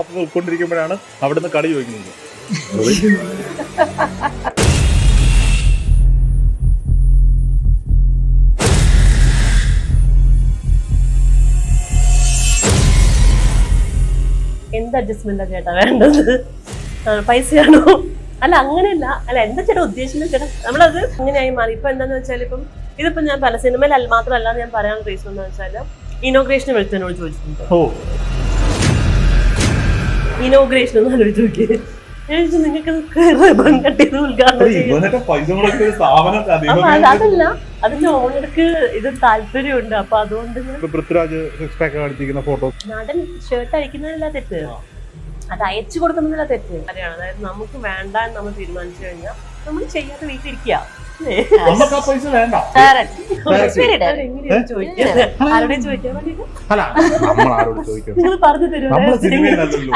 വാർത്ത ഉൾക്കൊണ്ടിരിക്കുമ്പോഴാണ് അവിടുന്ന് കളി ചോദിക്കുന്നത്. എന്ത് അഡ്ജസ്റ്റ്മെന്റാ ചേട്ടാ വേണ്ടത്? പൈസയാണോ? അല്ല അങ്ങനെയല്ല. അല്ല എന്താ ചേട്ടാ ഉദ്ദേശിക്കുന്നത് ചേട്ടാ? നമ്മളത് അങ്ങനെയായി മാറി. ഇപ്പൊ എന്താന്ന് വെച്ചാൽ ഇതിപ്പോ ഞാൻ പല സിനിമയിൽ മാത്രമല്ല ഞാൻ പറയാൻ റീസൺ എന്ന് വെച്ചാൽ ഇനോഗ്രേഷൻ വിളിച്ചതിനോട് ചോദിച്ചിട്ടുണ്ട്. ഇനോഗ്രേഷൻ ഒന്ന് ആലോചിച്ച് നോക്കിയത് നിങ്ങൾക്ക് അതല്ല, അതിന്റെ ഓണർക്ക് ഇത് താല്പര്യമുണ്ട്. അപ്പൊ അതുകൊണ്ട് നടൻ ഷർട്ട് അയക്കുന്നതില്ല തെറ്റ്, അത് അയച്ചു കൊടുക്കുന്നതില്ല തെറ്റ്. കാര്യമാണ്. അതായത് നമുക്ക് വേണ്ട എന്ന് നമ്മൾ തീരുമാനിച്ചു കഴിഞ്ഞാൽ നമ്മൾ ചെയ്യാത്ത വീട്ടിലിരിക്കുക.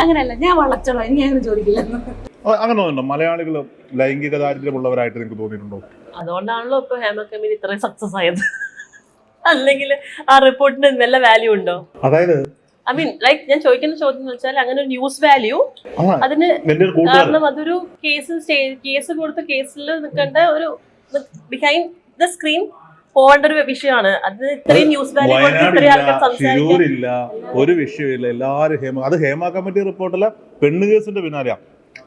അങ്ങനല്ല, ഞാൻ വളച്ചോളാം, ഇനി അങ്ങനെ ചോദിക്കില്ല. അങ്ങനെ തോന്നുന്നുണ്ടോ മലയാളികൾ ലൈംഗിക ദാരിദ്ര്യമുള്ളവരായിട്ട് നിങ്ങൾക്ക് തോന്നിയിട്ടുണ്ടോ? അതുകൊണ്ടാണല്ലോ ഇപ്പൊ ഹേമ കമ്മിറ്റി ഇത്രയും സക്സസ് ആയത്. അല്ലെങ്കിൽ ആ റിപ്പോർട്ടിന് വല്ല വാല്യൂ ഉണ്ടോ? അതായത് ഐ മീൻ ലൈക്ക് ഞാൻ ചോദിക്കുന്ന ചോദ്യം എന്ന് വെച്ചാൽ അങ്ങനെ ഒരു ന്യൂസ് വാല്യൂ അതിന് കാരണം അതൊരു കേസ് കൊടുത്ത കേസിൽ നിൽക്കേണ്ട ഒരു ബിഹൈൻഡ് ദ സ്ക്രീൻ പോകേണ്ട ഒരു വിഷയമാണ്. അത് ഇത്രയും ന്യൂസ് വാല്യൂ ഇല്ല, ഒരു വിഷയമില്ല. എല്ലാരും അത് ഹേമ കമ്മിറ്റി റിപ്പോർട്ടിലെ പെണ്ണ് കേസിന്റെ പിന്നാലെയാണ്.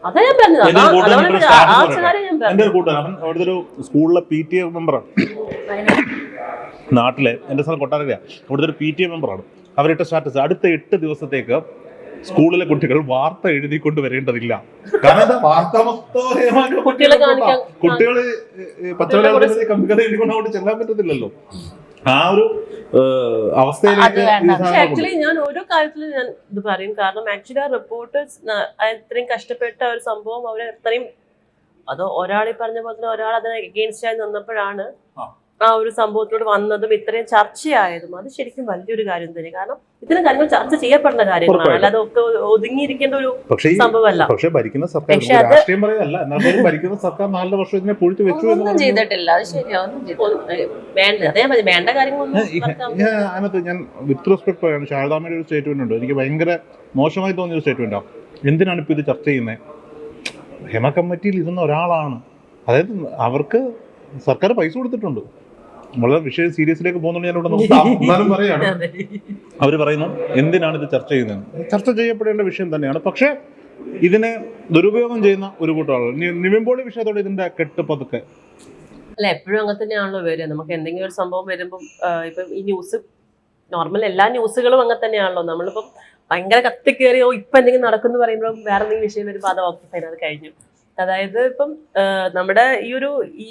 അതാ ഞാൻ പറഞ്ഞത്. എന്റെ ഒരു കൂട്ടുകാരൻ അവിടുത്തെ ഒരു സ്കൂളിലെ PTA മെമ്പറാണ്. നാട്ടിലെ എന്റെ സ്ഥലം കൊട്ടാരക്കര. അവിടുത്തെ ഒരു PTA മെമ്പറാണ്. അവരിട്ട സ്റ്റാറ്റസ് അടുത്ത 8 ദിവസത്തേക്ക് സ്കൂളിലെ കുട്ടികൾ വാർത്ത എഴുതിക്കൊണ്ട് വരേണ്ടതില്ല. കാരണം വാർത്ത കുട്ടികള് പച്ചമലയാളത്തിൽ കമ്പിക്കഥ എഴുതിക്കൊണ്ട് ചെല്ലാൻ പറ്റത്തില്ലല്ലോ. ആ ഒരു അവസ്ഥയിലേക്ക് ആക്ച്വലി ഞാൻ ഓരോ കാര്യത്തിലും ഞാൻ ഇത് പറയും. കാരണം ആക്ച്വലി ആ റിപ്പോർട്ടേഴ്സ് ഇത്രയും കഷ്ടപ്പെട്ട ഒരു സംഭവം അവരെ ഇത്രയും അത് ഒരാളീ പറഞ്ഞ പോലെ തന്നെ ഒരാൾ അതിനെ എഗെയിൻസ്റ്റ് ആയി നിന്നപ്പോഴാണ് ആ ഒരു സംഭവത്തോട് വന്നതും ഇത്രയും ചർച്ചയായതും. അത് ശരിക്കും വലിയൊരു കാര്യം തന്നെ. കാരണം ഇത്തരം കാര്യങ്ങൾ ചർച്ച ചെയ്യപ്പെടേണ്ട കാര്യങ്ങളാണ്, അല്ലാതെ ഒക്കെ ഒതുങ്ങിയിരിക്കേണ്ട ഒരു സംഭവമല്ല. പക്ഷേ ഭരിക്കുന്ന സർക്കാർ രാഷ്ട്രീയം പറയല്ല, എന്നാൽ ഭരിക്കുന്ന സർക്കാർ 4 വർഷം ഇതിനെ പൊളിച്ചു വെച്ചു ഒന്നും ചെയ്തിട്ടില്ല. അത് ശരിയാവും വേണ്ട, അതേ വേണ്ട കാര്യങ്ങളൊന്നും. അതിനകത്ത് ഞാൻ വിത്ത് റെസ്പെക്ട് പറയാണ്, ശാരദാമ്മയുടെ ഒരു സ്റ്റേറ്റ്മെന്റ് ഉണ്ട്, എനിക്ക് ഭയങ്കര മോശമായി തോന്നിയ ഒരു സ്റ്റേറ്റ്മെന്റാണ്. എന്തിനാണ് ഇപ്പൊ ഇത് ചർച്ച ചെയ്യുന്നത്? ഹേമ കമ്മിറ്റിയിൽ ഇരുന്ന ഒരാളാണ്, അതായത് അവർക്ക് സർക്കാർ പൈസ കൊടുത്തിട്ടുണ്ട്. വളരെ വിഷയം സീരിയസിലേക്ക് പോകുന്നുണ്ട്. ഞാൻ ഇവിടെ പറയാണ്, അവര് പറയുന്നു എന്തിനാണ് ഇത് ചർച്ച ചെയ്യുന്നത്? ചർച്ച ചെയ്യപ്പെടേണ്ട വിഷയം തന്നെയാണ്. പക്ഷെ ഇതിനെ ദുരുപയോഗം ചെയ്യുന്ന ഒരു കൂട്ടം ആളുകൾ. നിവിൻ പോളി വിഷയത്തോടെ ഇതിന്റെ കെട്ട് പതുക്കെ അല്ല, എപ്പോഴും അങ്ങനെ തന്നെയാണല്ലോ വരിക. നമുക്ക് എന്തെങ്കിലും ഒരു സംഭവം വരുമ്പം ഇപ്പം ഈ ന്യൂസ് നോർമൽ എല്ലാ ന്യൂസുകളും അങ്ങനെ തന്നെയാണല്ലോ. നമ്മളിപ്പം ഭയങ്കര കത്തിക്കേറിയോ ഇപ്പൊ എന്തെങ്കിലും നടക്കുന്നു പറയുമ്പോഴും വേറെ എന്തെങ്കിലും വിഷയം വരുമ്പോൾ അത് ഓക്കെ ഫൈൻ, അത് കഴിഞ്ഞു. അതായത് ഇപ്പം നമ്മുടെ ഈ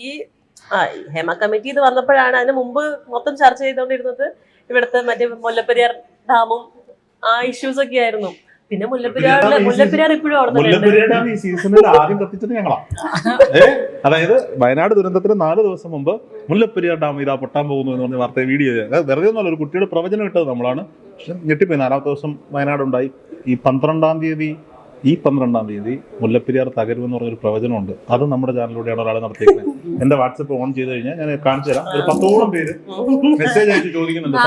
ഹേമ കമ്മിറ്റി ഇത് വന്നപ്പോഴാണ്. അതിന് മുമ്പ് മൊത്തം ചർച്ച ചെയ്തുകൊണ്ടിരുന്നത് ഇവിടുത്തെ മറ്റേ മുല്ലപ്പെരിയാർ ഡാമും ആ ഇഷ്യൂസ് ഒക്കെ ആയിരുന്നു. പിന്നെ മുല്ലപ്പെരിയാർ ഇപ്പോഴും ആദ്യം കത്തിച്ചത് ഞങ്ങളാ. അതായത് വയനാട് ദുരന്തത്തിന് 4 ദിവസം മുമ്പ് മുല്ലപ്പെരിയാർ ഡാം ഇതാ പൊട്ടാൻ പോകുന്നു എന്ന് പറഞ്ഞ വാർത്ത വീഡിയോ വെറുതെ ഒന്നുമല്ല, ഒരു കുട്ടിയുടെ പ്രവചനം ഇട്ടത് നമ്മളാണ്. പക്ഷെ ഞെട്ടിപ്പോയി. 4ാമത്തെ ദിവസം വയനാടുണ്ടായി. ഈ 12-ാം തീയതി മുല്ലപ്പെരിയാർ തകരുമെന്ന് പറഞ്ഞൊരു പ്രവചനമുണ്ട്. അത് നമ്മുടെ ചാനലിലൂടെയാണ് ഒരാൾ നടത്തിയിരിക്കുന്നത്. എന്റെ വാട്സപ്പ് ഓൺ ചെയ്ത് കഴിഞ്ഞാൽ ഞാൻ കാണിച്ചു തരാം. ഒരു 10ഓളം പേര് മെസ്സേജ് അയച്ച് ചോദിക്കുന്നുണ്ട്.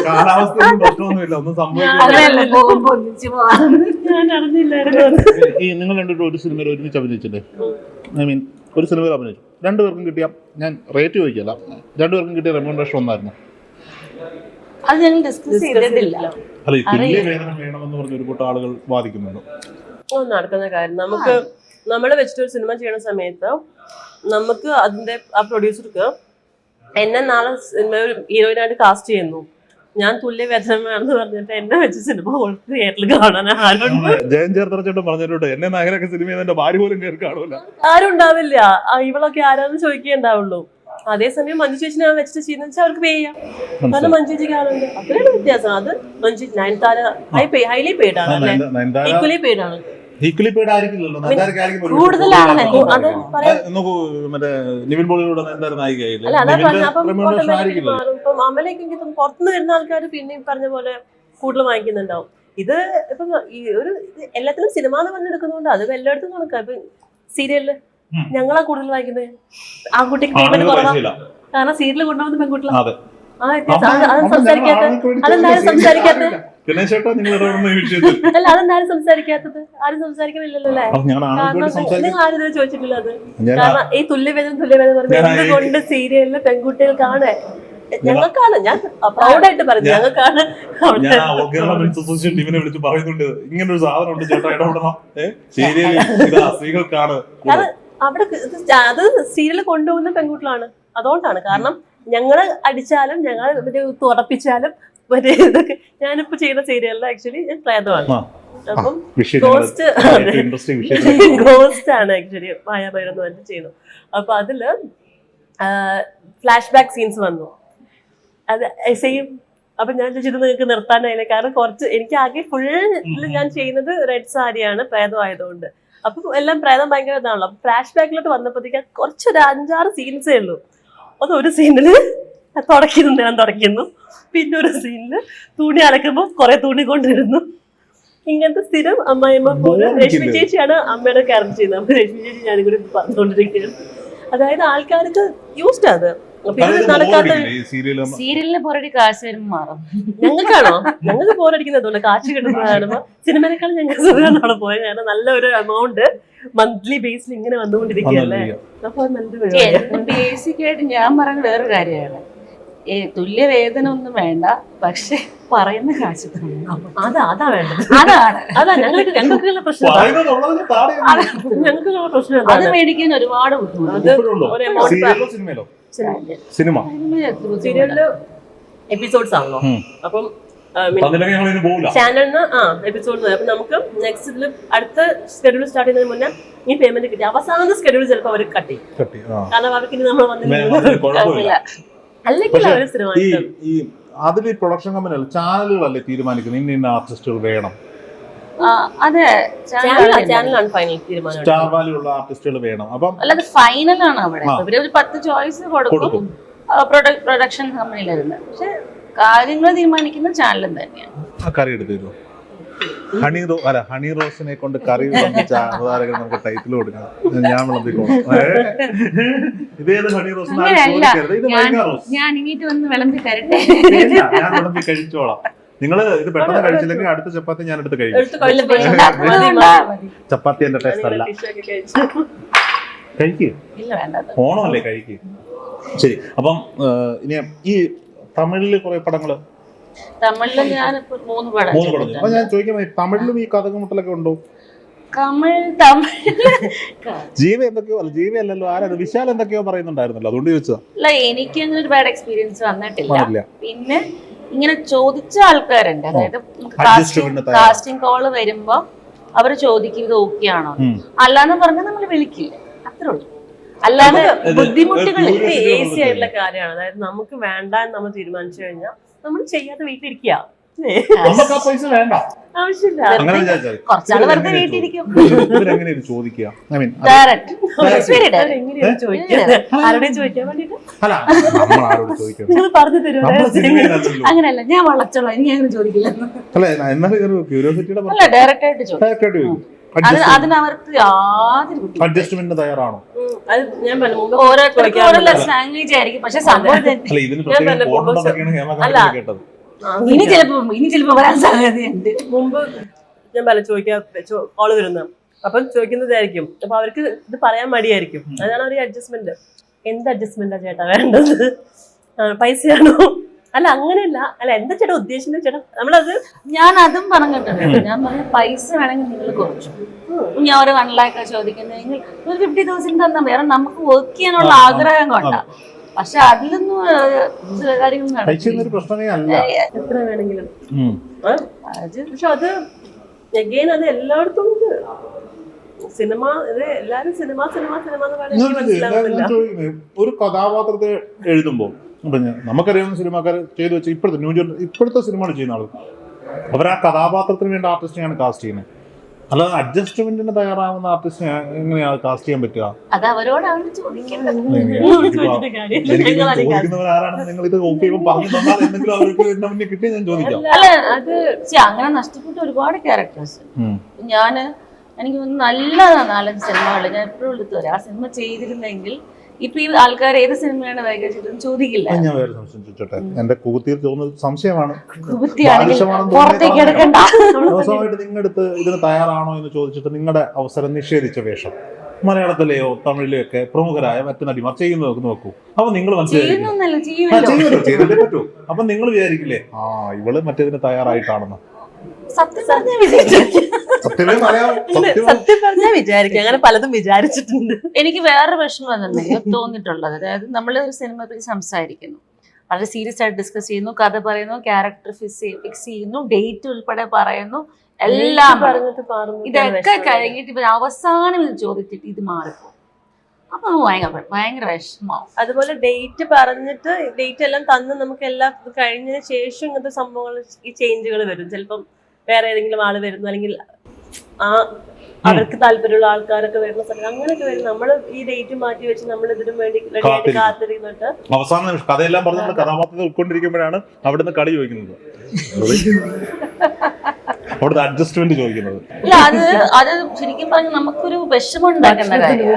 കാലാവസ്ഥയൊന്നും പ്രശ്നമൊന്നുമില്ല, ഒന്നും സംഭവിക്കില്ല. ഈ നിങ്ങൾ രണ്ടുപേരും ഒരു സിനിമയിൽ ഒരുമിച്ച് അഭിനയിച്ചില്ലേ? ഐ മീൻ ഒരു സിനിമയിൽ അഭിനയിച്ചു, 2 പേർക്കും കിട്ടിയ, ഞാൻ റേറ്റ് ചോദിക്കല്ല, 2 പേർക്കും കിട്ടിയ റെമ്യൂണറേഷൻ ഒന്നായിരുന്നു. അത് ഞങ്ങൾ ഡിസ്കസ് ചെയ്തിട്ടില്ല. അല്ല, ഈ തുല്യ വേതനം വേണമെന്ന് പറഞ്ഞ ഒരു കൂട്ടം ആളുകൾ വാദിക്കുന്നുണ്ട്. നടക്കുന്ന കാര്യം നമ്മൾ വെച്ചിട്ട് ഒരു സിനിമ ചെയ്യുന്ന സമയത്ത് നമുക്ക് അതിന്റെ ആ പ്രൊഡ്യൂസർക്ക് എന്നെ നാളെ സിനിമ ഒരു ഹീറോയിനായിട്ട് കാസ്റ്റ് ചെയ്യുന്നു, ഞാൻ തുല്യ വേതനം വേണമെന്ന് പറഞ്ഞിട്ട് എന്നെ വെച്ച് സിനിമ തിയേറ്ററിൽ കാണാൻ ജയൻ ചേർത്തറച്ചേട്ടൻ പറഞ്ഞിട്ടുണ്ട്, എന്നെ നായകനൊക്കെ സിനിമയിൽ എന്റെ ഭാര്യ പോലും കയറി കാണൂല. ആരും ഉണ്ടാവില്ല. ഇവളൊക്കെ ആരാന്ന് ചോദിക്കുകയുണ്ടാവുള്ളൂ. അതേസമയം മഞ്ജു ചേച്ചി ഞാൻ വെച്ചിട്ട് ചെയ്യുന്ന വെച്ചാൽ അവർക്ക് പേ ചെയ്യാം. കാരണം മഞ്ജു ചേച്ചിക്ക് ആളുണ്ട്. അത്രയാണ് വ്യത്യാസം. അത് നയൻതാര ഹൈലി പെയ്ഡ് ആണ്, അല്ലെ? ഈക്വലി പെയ്ഡ് ആണ്. കൂടുതലാണ് നിവിൻ പോളിയുടെ നായികയായില്ലേ? ഇപ്പം അമലേക്കെങ്കിൽ പുറത്തുനിന്ന് വരുന്ന ആൾക്കാർ പിന്നെ പറഞ്ഞ പോലെ കൂടുതൽ വാങ്ങിക്കുന്നുണ്ടാവും. ഇത് ഇപ്പം ഈ ഒരു എല്ലാത്തിനും സിനിമ എന്ന് പറഞ്ഞെടുക്കുന്നതുകൊണ്ട് അത് എല്ലായിടത്തും കണക്കാം. ഇപ്പൊ സീരിയലില് ഞങ്ങളാ കൂടുതൽ വാങ്ങിക്കുന്നത്. ആൺകുട്ടിക്ക് പേയ്മെന്റ് കുറവാ, കാരണം സീരിയൽ കൊണ്ടുപോകുന്ന പെൺകുട്ടികളാണ്. അതെ. ആ വ്യത്യാസം അത് സംസാരിക്കാത്തത്. അതെന്തായാലും സംസാരിക്കാത്തത്. ഗണേശേട്ടാ നിങ്ങൾ ഇടപെടുന്ന ഈ വിഷയത്തിൽ അല്ല, അതെന്തായാലും സംസാരിക്കാത്തത്. ആരും സംസാരിക്കുന്നില്ലല്ലോ അല്ലേ? നിങ്ങൾ ആരും ഇത് ചോദിച്ചിട്ടില്ല അത്. കാരണം ഈ തുല്യവേദന എന്തുകൊണ്ട് സീരിയലില് പെൺകുട്ടികൾക്കാണ്, ഞങ്ങൾക്കാണ്. ഞാൻ പ്രൗഡായിട്ട് പറഞ്ഞു, ഞങ്ങൾക്കാണ്. ഞാൻ കേരള മെൻസ് അസോസിയേഷൻ ടീമിനെ വിളിച്ച് പറയുന്നുണ്ട്, ഇങ്ങനെ ഒരു സാധനം ഉണ്ട് ചേട്ടാ, ഇടപെടണം, സീരിയൽ സ്ത്രീകൾക്കാണ്. അവിടെ അത് സീരിയൽ കൊണ്ടുപോകുന്ന പെൺകുട്ടികളാണ്. അതുകൊണ്ടാണ്. കാരണം ഞങ്ങള് അടിച്ചാലും ഞങ്ങൾ തുറപ്പിച്ചാലും മറ്റേ ഇതൊക്കെ ഞാനിപ്പോ ചെയ്യുന്ന സീരിയലിൽ ആക്ച്വലി ഞാൻ പ്രേതമാണ്. അപ്പം ഗോസ്റ്റ് ആണ് ആക്ച്വലി മായാഭൈരവെന്ന് പറഞ്ഞ് ചെയ്യുന്നു. അപ്പൊ അതില് ഫ്ലാഷ് ബാക്ക് സീൻസ് വന്നു. അത് സെയിം. അപ്പൊ ഞാൻ ചോദിച്ചത് നിങ്ങൾക്ക് നിർത്താനായില്ല. കാരണം കുറച്ച് എനിക്ക് ആകെ ഫുള്ള് ഞാൻ ചെയ്യുന്നത് റെഡ് സാരിയാണ് പ്രേതമായതുകൊണ്ട്. അപ്പൊ എല്ലാം പ്രേതം ഭയങ്കര ഇതാണല്ലോ. അപ്പൊ ഫ്ലാഷ് ബാക്കിലോട്ട് വന്നപ്പോഴത്തേക്ക് കുറച്ചൊരു 5-6 സീൻസേ ഉള്ളൂ. അത് ഒരു സീനില് ഞാൻ തുടയ്ക്കുന്നു, പിന്നെ ഒരു സീനില് തുണി അലക്കുമ്പോൾ കുറെ തുണി കൊണ്ടിരുന്നു. ഇങ്ങനത്തെ സ്ഥിരം അമ്മായിമ്മ പോലെ രശ്മി ചേച്ചിയാണ് അമ്മയുടെ ക്യാരക്ടർ ചെയ്യുന്നത്. അപ്പൊ രശ്മി ചേച്ചി ഞാനും കൂടി പറഞ്ഞുകൊണ്ടിരിക്കുകയാണ്. അതായത് ആൾക്കാർക്ക് യൂസ്ഡ് അത്. സീരിയലിന് പോരടി കാശ് വരുമ്പോ മാറും. ഞങ്ങൾക്കാണോ? ഞങ്ങൾക്ക് പോരടിക്കുന്നതുകൊണ്ട് കാശ് കിട്ടുന്നതാണ്. സിനിമയിലേക്കാളും ഞങ്ങൾക്ക് സുഖമാണ് പോയത്. കാരണം നല്ല ഒരു എമൗണ്ട് മന്ത്ലി ബേസിൽ ഇങ്ങനെ വന്നുകൊണ്ടിരിക്കുകയല്ലേ. അപ്പൊ ബേസിക് ആയിട്ട് ഞാൻ പറയുന്ന വേറൊരു കാര്യമാണ്, തുല്യ വേതനം ഒന്നും വേണ്ട, പക്ഷെ പറയുന്ന കാശ് അതാ വേണ്ടത്. അതാ ഞങ്ങൾക്കുള്ള പ്രശ്നം. ഞങ്ങൾക്കുള്ള പ്രശ്നം അത് മേടിക്കാൻ ഒരുപാട് ബുദ്ധിമുട്ട്. സീരിയലില് എപ്പിസോഡ്സ് ആണല്ലോ. അപ്പം ചാനലിന് എപ്പിസോഡ്. അപ്പൊ നമുക്ക് നെക്സ്റ്റ് അടുത്ത സ്കെഡ്യൂൾ സ്റ്റാർട്ട് ചെയ്യുന്നതിന് മുന്നേ ഈ പേയ്മെന്റ് കിട്ടി. അവസാനത്തെ സ്കെഡ്യൂൾ ചിലപ്പോൾ അവർ കട്ട് ചെയ്യും. കാരണം അവർക്ക് ഇനി നമ്മൾ വന്നില്ല. അല്ലെങ്കിൽ അവർ സ്ഥിരമായി അതിൽ പ്രൊഡക്ഷൻ കമ്പനി ചാനലുകളല്ലേ തീരുമാനിക്കുന്നത് ഇന്ന ആർട്ടിസ്റ്റുകൾ വേണം. അതെ, ചാനലാണ് ഫൈനൽ തീരുമാനം. സ്റ്റാർ വാല്യൂ ഉള്ള ആർട്ടിസ്റ്റുകൾ വേണം. അപ്പം അല്ലാതെ ഫൈനലാണ് അവിടെ. ഇവര് ഒരു 10 ചോയ്സ് കൊടുക്കും പ്രൊഡക്ഷൻ കമ്പനിയിലിരുന്ന്. പക്ഷെ കാര്യങ്ങൾ തീരുമാനിക്കുന്ന ചാനലും തന്നെയാണ്. കറി എടുത്തു തരുമോ? ഹണി റോസിനെ കൊണ്ട് കറി വിളമ്പിച്ച അവതാരകർ നമുക്ക് ടൈറ്റിൽ കൊടുക്കണം. ഞാൻ വിളമ്പിക്കോളാം. ഇതേത് ഹണി റോസ്? ഞാൻ ഇങ്ങോട്ട് വന്ന് വിളമ്പി തരട്ടെ. ഞാൻ വിളമ്പി കഴിച്ചോളാം. നിങ്ങൾ ഇത് പെട്ടെന്ന് കഴിച്ചില്ലെങ്കിൽ അടുത്ത ചപ്പാത്തി ഞാൻ എടുത്ത് കഴിക്കും. ചപ്പാത്തി എന്റെ ടേസ്റ്റ് അല്ല. കഴിക്ക്, ഓണമല്ലേ, കഴിക്ക്. ശരി. അപ്പം ഇനി ഈ തമിഴില് കുറെ പടങ്ങള്. തമിഴില് ഞാൻ 3 പടം. അപ്പൊ ഞാൻ ചോദിക്കുന്നത്, തമിഴിലും ഈ കഥകുമുട്ടലൊക്കെ ഉണ്ടോ? ജീവ എന്തൊക്കെയോ അല്ല, ജീവ അല്ലല്ലോ, ആരത് വിശാൽ എന്തൊക്കെയോ പറയുന്നുണ്ടായിരുന്നല്ലോ, അതുകൊണ്ട് ചോദിച്ചതാ. അല്ല, എനിക്ക് അങ്ങനെ ഒരു ബാഡ് എക്സ്പീരിയൻസ് വന്നിട്ടില്ല. പിന്നെ ഇങ്ങനെ ചോദിച്ച ആൾക്കാരുണ്ട്. അതായത് കാസ്റ്റിംഗ് കോള് വരുമ്പോ അവര് ചോദിക്കും ഇത് ഓക്കെ ആണോ, അല്ലാന്ന് പറഞ്ഞാൽ നമ്മൾ വിളിക്കില്ല, അത്രേ ഉള്ളൂ. അല്ലാതെ ബുദ്ധിമുട്ടുകൾ ഈസി ആയിട്ടുള്ള കാര്യമാണ്. അതായത് നമുക്ക് വേണ്ട എന്ന് നമ്മൾ തീരുമാനിച്ചു കഴിഞ്ഞാൽ നമ്മൾ ചെയ്യാതെ വീട്ടിലിരിക്കുക. കുറച്ചാള് വെറുതെ വീട്ടിലിരിക്കും. അങ്ങനെയല്ല, ഞാൻ വളച്ചോളാം, എനിക്ക് അങ്ങനെ ചോദിക്കില്ല. അല്ല, ഡയറക്റ്റ് ആയിട്ട് ചോദിക്കും. അതിനവർക്ക് യാതൊരു അഡ്ജസ്റ്റ്മെന്റ് തയ്യാറാണോ? ഓരോരുത്തർക്കും ഓരോ ലാംഗ്വേജ് ആയിരിക്കും. പക്ഷെ സംഭവം ഇനി ചിലപ്പോ വരാൻ സാധ്യതയുണ്ട്. മുമ്പ് ഞാൻ ചോദിക്കാൻ കോള് വരുന്ന അപ്പം ചോദിക്കുന്നതായിരിക്കും. അപ്പൊ അവർക്ക് ഇത് പറയാൻ മടിയായിരിക്കും. അതാണ് ഒരു അഡ്ജസ്റ്റ്മെന്റ്. എന്ത് അഡ്ജസ്റ്റ്മെന്റാ ചേട്ടാ വേണ്ടത്? പൈസയാണോ? അല്ല, അങ്ങനെയല്ല. അല്ല, എന്താ ചേട്ടാ ഉദ്ദേശിക്കുന്നത് ചേട്ടാ? നമ്മളത് ഞാൻ അതും പറഞ്ഞിട്ടുണ്ട്. ഞാൻ പറഞ്ഞ പൈസ വേണമെങ്കിൽ നിങ്ങൾ കുറച്ചു. ഞാൻ ഒരു 1 lakh ചോദിക്കുന്നത്, ഒരു 50,000 തന്നാ. വേറെ നമുക്ക് വർക്ക് ചെയ്യാനുള്ള ആഗ്രഹം കൊണ്ടാ. പക്ഷെ അതിലൊന്നും ചില കാര്യങ്ങൾ എത്ര വേണമെങ്കിലും. പക്ഷെ അത് അഗൈൻ അത് എല്ലായിടത്തും ഉണ്ട്. സിനിമ ഇത് എല്ലാരും സിനിമ മനസ്സിലാവുന്നില്ല. ഒരു കഥാപാത്രത്തെ എഴുതുമ്പോ നമുക്കറിയാവുന്ന സിനിമാക്കാർ ചെയ്തു വെച്ച ഇപ്പോഴത്തെ സിനിമകൾ ചെയ്യുന്ന ആളുകൾ അവർ ആ കഥാപാത്രത്തിന് വേണ്ട ആർട്ടിസ്റ്റിനെയാണ് കാസ്റ്റ് ചെയ്യുന്നത്. അല്ലാതെ അഡ്ജസ്റ്റ്മെന്റിന് തയ്യാറാവുന്ന ആർട്ടിസ്റ്റിനെ എങ്ങനെയാണ് കാസ്റ്റ് ചെയ്യാൻ പറ്റുക? ചോദിക്കുന്നവരാരാണെന്ന് നിങ്ങൾ ഇത് പറഞ്ഞു തന്നാൽ എന്തെങ്കിലും അവർക്ക് എന്റെ മുന്നിൽ കിട്ടി ഞാൻ ചോദിക്കാം. അങ്ങനെ നഷ്ടപ്പെട്ട ഒരുപാട് ക്യാരക്ടേഴ്സ്. എനിക്ക് നല്ല 4-5 സിനിമകൾ ഞാൻ എപ്പോഴും എടുത്തു വരാം. ആ സിനിമ ചെയ്തിരുന്നെങ്കിൽ ഇപ്പൊ ഈ ആൾക്കാർ ഏത് സിനിമയാണ് വൈകാരിച്ചിട്ടും ചോദിക്കില്ല. ഞാൻ വേറെ സംശയം ചോദിച്ചോട്ടെ, എന്റെ കൂത്തിയിൽ തോന്നുന്ന സംശയമാണ്, കുത്തിയാണെങ്കിൽ പുറത്തേക്ക് എടുക്കണ്ട. ദിവസമായിട്ട് നിങ്ങളടുത്ത് ഇതിന് തയ്യാറാണോ എന്ന് ചോദിച്ചിട്ട് നിങ്ങളുടെ അവസരം നിഷേധിച്ച വേഷം മലയാളത്തിലെയോ തമിഴിലെയോ ഒക്കെ പ്രമുഖരായ മറ്റു നടിമാർ ചെയ്യുന്നത് നോക്കൂ. അപ്പൊ നിങ്ങൾ ചെയ്തല്ലേ പറ്റൂ. അപ്പൊ നിങ്ങൾ വിചാരിക്കില്ലേ ഇവള് മറ്റേതിന് തയ്യാറായിട്ടാണെന്ന്? സത്യം പറഞ്ഞാൽ വിചാരിക്കും, അങ്ങനെ പലതും വിചാരിച്ചിട്ടുണ്ട്. എനിക്ക് വേറെ വിഷമം തോന്നിയിട്ടുള്ളത്, അതായത് നമ്മൾ ഒരു സിനിമ പറ്റി സംസാരിക്കുന്നു, വളരെ സീരിയസ് ആയിട്ട് ഡിസ്കസ് ചെയ്യുന്നു, കഥ പറയുന്നു, ക്യാരക്ടർ ഫിക്സ് ചെയ്യുന്നു, ഡേറ്റ് ഉൾപ്പെടെ പറയുന്നു, എല്ലാം ഇതൊക്കെ കഴിഞ്ഞിട്ട് ഇവർ അവസാനം ഇത് ചോദിച്ചിട്ട് ഇത് മാറിപ്പോ. അപ്പൊ ഭയങ്കര വിഷമാവും. അതുപോലെ ഡേറ്റ് പറഞ്ഞിട്ട് ഡേറ്റ് എല്ലാം തന്ന് നമുക്ക് എല്ലാം കഴിഞ്ഞതിന് ശേഷം ഇങ്ങനത്തെ സംഭവങ്ങൾ, ഈ ചേഞ്ചുകൾ വരും. ചിലപ്പം വേറെ ഏതെങ്കിലും ആള് വരുന്നു, അല്ലെങ്കിൽ അവർക്ക് താല്പര്യമുള്ള ആൾക്കാരൊക്കെ വരുന്ന സമയം അങ്ങനെയൊക്കെ വരും. നമ്മൾ ഈ ഡേറ്റ് മാറ്റി വെച്ച് നമ്മൾ ഇതിനും വേണ്ടി റെഡിയായിട്ട് കാത്തിരിക്കുന്നുണ്ട്. അവസാന കഥയെല്ലാം പറഞ്ഞ് നമ്മൾ കഥാപാത്രത്തെ ഉൾക്കൊണ്ടിരിക്കുമ്പോഴാണ് അവിടുന്ന് കളി ചോദിക്കുന്നത്, അവിടുത്തെ അഡ്ജസ്റ്റ്മെന്റ് ചോദിക്കുന്നത്. അല്ല, അത് ശരിക്കും പറഞ്ഞാൽ നമുക്കൊരു വിഷമം ഉണ്ടാക്കേണ്ട കാര്യം,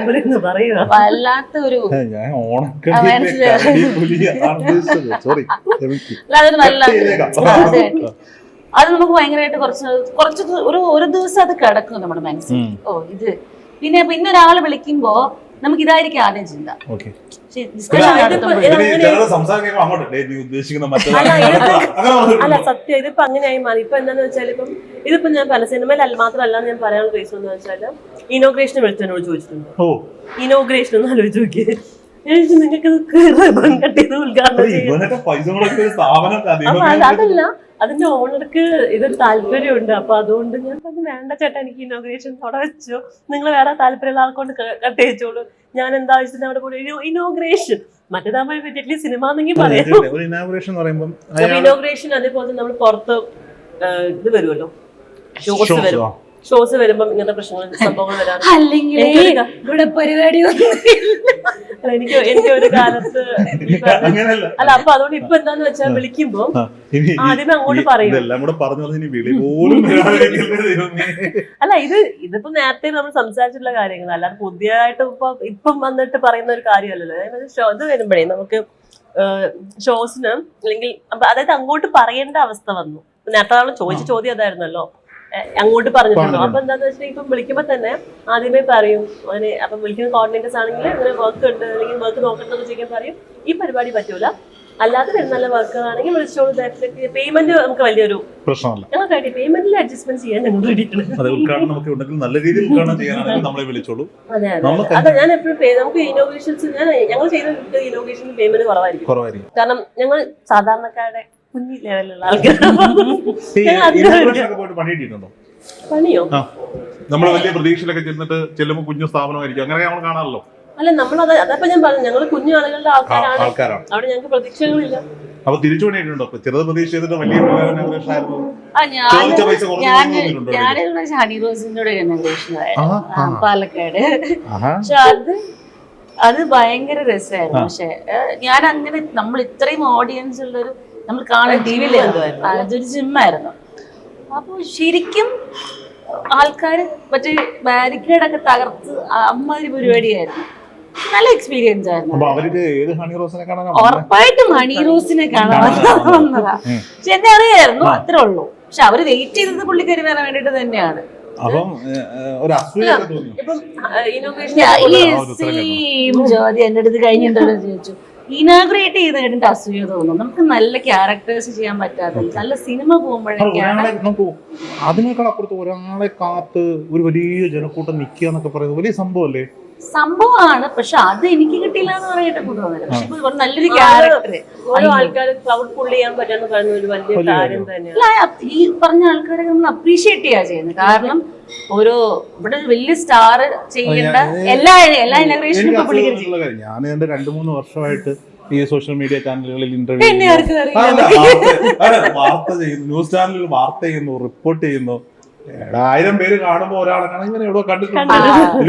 വല്ലാത്ത ഒരു അതൊരു നല്ല അത് നമുക്ക് ഭയങ്കരമായിട്ട് കുറച്ച് ഒരു ദിവസം അത് കിടക്കും നമ്മുടെ മനസ്സിൽ. ഓ ഇത് പിന്നെ ഒരാള് വിളിക്കുമ്പോ നമുക്ക് ഇതായിരിക്കും ആദ്യം ചിന്ത. അല്ല സത്യം, ഇതിപ്പോ അങ്ങനെയായി മാറി. ഇപ്പൊ എന്താന്ന് വെച്ചാൽ ഇതിപ്പോ ഞാൻ പല സിനിമയിൽ മാത്രമല്ല ഞാൻ പറയാനുള്ള റീസൺ എന്ന് വെച്ചാൽ ഇനോഗ്രേഷൻ വിളിച്ചതിനോട് ചോദിച്ചിട്ടുണ്ട്. ഇനോഗ്രേഷൻ ഒന്ന് ആലോചിച്ച് നോക്കിയേ, നിങ്ങൾക്ക് അതല്ല, അതിന്റെ ഓണർക്ക് ഇതൊരു താല്പര്യമുണ്ട്. അപ്പൊ അതുകൊണ്ട് ഞാൻ പറഞ്ഞു വേണ്ട ചേട്ടാ, എനിക്ക് ഇനോഗ്രേഷൻ അവിടെ വെച്ചോ, നിങ്ങൾ വേറെ താല്പര്യമുള്ള ആൾക്കൊണ്ട് കട്ട് ചെയ്തോളൂ, ഞാൻ എന്താ വെച്ചിട്ട് അവിടെ കൂടെ ഇനോഗ്രേഷൻ മറ്റേതാകുമ്പോ പറ്റിയ സിനിമ എന്നെങ്കിൽ പറയാം. ഇനോഗ്രേഷൻ അതേപോലെ നമ്മൾ പുറത്ത് ഇത് വരുമല്ലോ, ഷോസ് വരുമ്പോ ഇങ്ങനത്തെ പ്രശ്നങ്ങൾ സംഭവങ്ങൾ വരാറ്. എനിക്ക് ഒരു കാലത്ത് അല്ല, അപ്പൊ അതുകൊണ്ട് ഇപ്പൊ എന്താന്ന് വെച്ചാൽ വിളിക്കുമ്പോ ആദ്യമേ അങ്ങോട്ട് പറയും. അല്ല ഇതിപ്പോ നേരത്തെ നമ്മൾ സംസാരിച്ചിട്ടുള്ള കാര്യങ്ങൾ, അല്ലാതെ പുതിയതായിട്ട് ഇപ്പം വന്നിട്ട് പറയുന്ന ഒരു കാര്യമല്ലല്ലോ. ഇത് വരുമ്പോഴേ നമുക്ക് ഷോസിന് അല്ലെങ്കിൽ അതായത് അങ്ങോട്ട് പറയേണ്ട അവസ്ഥ വന്നു. നേരത്തെ നമ്മൾ ചോദിച്ച ചോദ്യം അതായിരുന്നല്ലോ, അങ്ങോട്ട് പറഞ്ഞിട്ടുണ്ടോ? അപ്പൊ എന്താന്ന് വെച്ചാൽ ഇപ്പം വിളിക്കുമ്പോ തന്നെ ആദ്യമേ പറയും, അങ്ങനെ അപ്പൊ വിളിക്കുന്ന കോർഡിനേറ്റേഴ്സ് ആണെങ്കിൽ അങ്ങനെ വർക്ക് ഉണ്ട് അല്ലെങ്കിൽ വർക്ക് നോക്കണമെന്ന് ചോദിക്കാൻ പറയും, ഈ പരിപാടി പറ്റൂല, അല്ലാതെ നല്ല വർക്കുകളാണെങ്കിൽ വിളിച്ചോളൂ. പേയ്മെന്റ് നമുക്ക് വലിയൊരു പ്രശ്നമല്ല, ഞങ്ങൾക്ക് പേയ്മെന്റിൽ അഡ്ജസ്റ്റ്മെന്റ് ചെയ്യാൻ ഞങ്ങൾ വേണ്ടിയിട്ടുണ്ട്. അതെ അതെ, ഞാൻ എപ്പോഴും നമുക്ക് ഇനോഗ്രേഷൻസ് ഞങ്ങൾ ചെയ്യുന്ന ഇനോഗ്രേഷനിൽ പേയ്മെന്റ് കുറവായിരിക്കും. കാരണം ഞങ്ങൾ സാധാരണക്കാരുടെ കുഞ്ഞി ലെവലിലുള്ള പണിയോ നമ്മൾ വലിയ പ്രതീക്ഷയിലൊക്കെ ചെല്ലുമ്പോൾ കുഞ്ഞു സ്ഥാപനമായിരിക്കും, അങ്ങനെ നമ്മൾ കാണാമല്ലോ. അല്ല നമ്മൾ അതപ്പോ ഞാൻ പറഞ്ഞു, ഞങ്ങൾ കുഞ്ഞു ആളുകളുടെ ആൾക്കാരാണ്, അവിടെ ഞങ്ങൾക്ക് പ്രതീക്ഷകളില്ല. അപ്പൊ തിരിച്ചു പണിയിട്ടുണ്ടോ? ചെറുത് പ്രതീക്ഷ ചെയ്തിട്ട് വലിയ പാലക്കാട്. പക്ഷെ അത് ഭയങ്കര രസമായിരുന്നു. പക്ഷെ ഞാൻ അങ്ങനെ നമ്മൾ ഇത്രയും ഓഡിയൻസ് ഉള്ളൊരു നമ്മൾ കാണാൻ ടി വിയിൽ അതൊരു ജിമ്മായിരുന്നു. അപ്പൊ ശരിക്കും ആൾക്കാര് മറ്റേ ബാരിക്കേഡൊക്കെ തകർത്ത് അമ്മാതിരി പരിപാടിയായിരുന്നു. നല്ല എക്സ്പീരിയൻസ് ആയിരുന്നു. ഉറപ്പായിട്ടും ഹണി റോസിനെ കാണാൻ വന്നതാ. പക്ഷെ എന്നെ അറിയായിരുന്നു, അത്രേ ഉള്ളൂ. പക്ഷെ അവര് വെയിറ്റ് ചെയ്തത് പുള്ളിക്കാരി വരാൻ വേണ്ടിട്ട് തന്നെയാണ്. ചോദ്യം എന്റെ അടുത്ത് കഴിഞ്ഞിട്ടുണ്ടോ ചോദിച്ചു. ഇനാഗ്രേറ്റ് ചെയ്ത് കഴിഞ്ഞിട്ട് അസൂയ തോന്നും. നമുക്ക് നല്ല ക്യാരക്ടേഴ്സ് ചെയ്യാൻ പറ്റാതെ നല്ല സിനിമ പോകുമ്പോഴേക്കാണ്. അതിനേക്കാൾ അപ്പുറത്ത് ഒരാളെ കാത്ത് ഒരു വലിയ ജനക്കൂട്ടം നിക്കുക എന്നൊക്കെ പറയുന്നത് വലിയ സംഭവമല്ലേ? സംഭവമാണ്. പക്ഷെ അത് എനിക്ക് കിട്ടില്ല എന്ന് പറയട്ടെ തോന്നുന്നില്ല. പക്ഷെ നല്ലൊരു ക്യാരക്ടർ ഈ പറഞ്ഞ ആൾക്കാരെ നമ്മൾ അപ്രീഷിയേറ്റ് ചെയ്യാ ചെയ്യുന്നത്. കാരണം ഓരോ ഇവിടെ വലിയ സ്റ്റാർ ചെയ്യേണ്ട എല്ലാ ഇനോഗ്രേഷനും ഇപ്പൊ പുള്ളിക്കാരി. ഞാൻ എന്റെ 2-3 വർഷമായിട്ട് ഈ സോഷ്യൽ മീഡിയ ചാനലുകളിൽ ഇന്റർവ്യൂ വാർത്ത ചെയ്യുന്നു, ന്യൂസ് ചാനലുകൾ വാർത്ത ചെയ്യുന്നു, റിപ്പോർട്ട് ചെയ്യുന്നു. 1000 പേര് കാണുമ്പോൾ ഒരാളെ കാണാൻ ഇങ്ങനെ എവിടെ കണ്ടിട്ടുണ്ട്.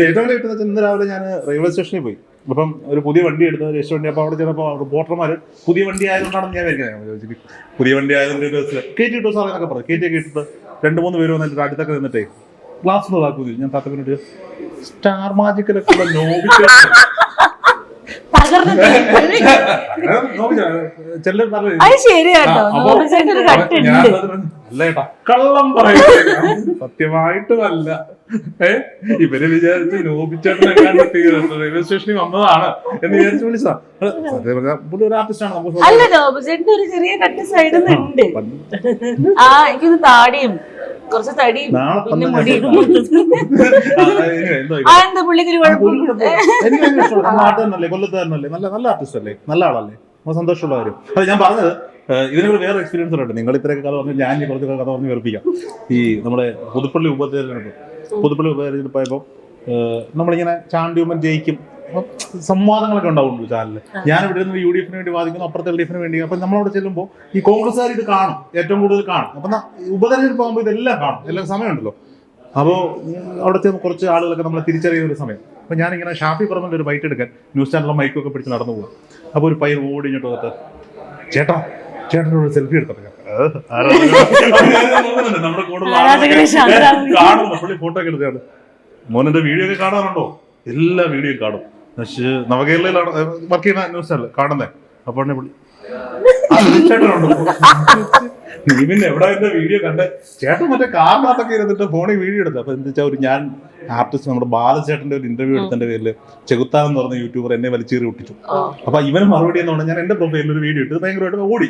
ഏറ്റവും വലിയ കിട്ടുന്ന ഇന്ന് രാവിലെ ഞാൻ റെയിൽവേ സ്റ്റേഷനിൽ പോയി. അപ്പം ഒരു പുതിയ വണ്ടി എടുത്തത്, രജിസ്റ്റർ വണ്ടി. അപ്പോൾ അവിടെ ചെന്നപ്പോൾ റിപ്പോർട്ടർമാർ പുതിയ വണ്ടി ആയതുകൊണ്ടാണെന്ന് ഞാൻ വിചാരിക്കുന്നത്. പുതിയ വണ്ടി ആയതുകൊണ്ട് കയറ്റി കിട്ടും സാറേ എന്നൊക്കെ പറഞ്ഞു. കയറ്റിയൊക്കെ ഇട്ടിട്ട് 2-3 പേര് വന്നിട്ട് അടുത്തൊക്കെ നിന്നിട്ടേ ക്ലാസ് ഇതാക്കുന്നു. ഞാൻ 10 മിനിറ്റ് സ്റ്റാർ മാജിക്കിലൊക്കെ നോബിക്ക് തകർന്നിട്ട് ചിലർ പറഞ്ഞു അത് ശരിയാട്ടോ നോബിച്ചേട്ടൻ ഒരു കട്ടുണ്ട്. അല്ല ഏട്ടാ കള്ളം പറയുന്നത് സത്യമായിട്ടുമല്ല. ഇവര് വിചാരിച്ച് നോബിച്ചേട്ടനെ റെയിൽവേ സ്റ്റേഷനിൽ വന്നതാണ് എന്ന് വിചാരിച്ച് വിളിച്ചതാ. സത്യം പറഞ്ഞാൽ പുള്ളി ഒരു ആർട്ടിസ്റ്റാണ്. നമുക്ക് അല്ല നോബിച്ചേട്ടൻ ഒരു ചെറിയ കട്ട് സൈഡിൽ നിന്നുണ്ട്. എനിക്കൊന്ന് താടിയും കുറച്ച് തടിയും പിന്നെ മുടിയും. എന്താ പുള്ളിക്ക് ഒരു കുഴപ്പമില്ല. നാട്ടുകാരനല്ലേ, കൊല്ലത്തുകാരനല്ലേ, നല്ല നല്ല ആർട്ടിസ്റ്റ് അല്ലേ, നല്ല ആളല്ലേ, നമുക്ക് സന്തോഷമുള്ള കാര്യം. അത് ഞാൻ പറഞ്ഞത് ഇതിനൊരു വേറെ എക്സ്പീരിയൻസ് ഉണ്ട്. നിങ്ങൾ ഇത്രയൊക്കെ കഥ പറഞ്ഞു, ഞാൻ കുറച്ച് കഥ പറഞ്ഞ് വെറുപ്പിക്കാം. ഈ നമ്മുടെ പുതുപ്പള്ളി ഉപതെരഞ്ഞെടുപ്പ് പോയപ്പോൾ നമ്മളിങ്ങനെ ചാണ്ടിയുമ്മൻ ജയിക്കും, അപ്പം സംവാദങ്ങളൊക്കെ ഉണ്ടാവുള്ളൂ ചാനലിൽ. ഞാൻ ഇവിടെ നിന്ന് UDF വേണ്ടി വാദിക്കുന്നു, അപ്പുറത്തെ LDF വേണ്ടി. അപ്പം നമ്മളവിടെ ചെല്ലുമ്പോൾ ഈ കോൺഗ്രസ്സുകാർ ഇത് കാണും, ഏറ്റവും കൂടുതൽ കാണും. അപ്പം ഉപതെരഞ്ഞെടുപ്പ് ആകുമ്പോൾ ഇതെല്ലാം കാണും, എല്ലാം സമയമുണ്ടല്ലോ. അപ്പോൾ അവിടെ ചെന്ന് കുറച്ച് ആളുകളൊക്കെ നമ്മളെ തിരിച്ചറിയുന്ന ഒരു സമയം. അപ്പോൾ ഞാനിങ്ങനെ ഷാഫി പറമ്പിൻ്റെ ഒരു ബൈറ്റ് എടുക്കാൻ ന്യൂസ് ചാനലിലെ മൈക്കൊക്കെ പിടിച്ച് നടന്നു പോകും. അപ്പോൾ ഒരു പയ്യൻ ഓടിഞ്ഞിട്ട് വന്നിട്ട് ചേട്ടനോട് സെൽഫി എടുത്തിട്ട് നമ്മുടെ കൂടുതൽ കാണുന്നു. പുള്ളി ഫോട്ടോ ഒക്കെ എടുത്താണ്. മോനെ വീഡിയോ ഒക്കെ കാണാറുണ്ടോ? എല്ലാ വീഡിയോയും കാണും. നവകേരളയിലാണ് വർക്ക് ചെയ്യുന്ന ന്യൂസ് ചാനൽ കാണുന്നേ. അപ്പോൾ പുള്ളി നീ പിന്നെ എവിടെ എന്റെ വീഡിയോ കണ്ടേ? ചേട്ടൻ മറ്റേ കാറിനകത്തൊക്കെ ഇരുന്നിട്ട് ഫോണിൽ വീഡിയോ എടുത്തു. അപ്പൊ എന്താ വെച്ചാൽ ഒരു ഞാൻ ആർട്ടിസ്റ്റ് നമ്മുടെ ബാലചേട്ടന്റെ ഒരു ഇന്റർവ്യൂ എടുത്തതിന്റെ പേരില് ചെകുത്താൻ എന്ന് പറഞ്ഞ യൂട്യൂബർ എന്നെ വലിച്ചേറി ഒട്ടിച്ചു. അപ്പൊ ഇവന് മറുപടി എന്ന് പറഞ്ഞാൽ ഞാൻ എന്റെ പ്രൊഫൈലിൽ ഒരു വീഡിയോ ഇട്ട് ഭയങ്കരമായിട്ട് ഓടി.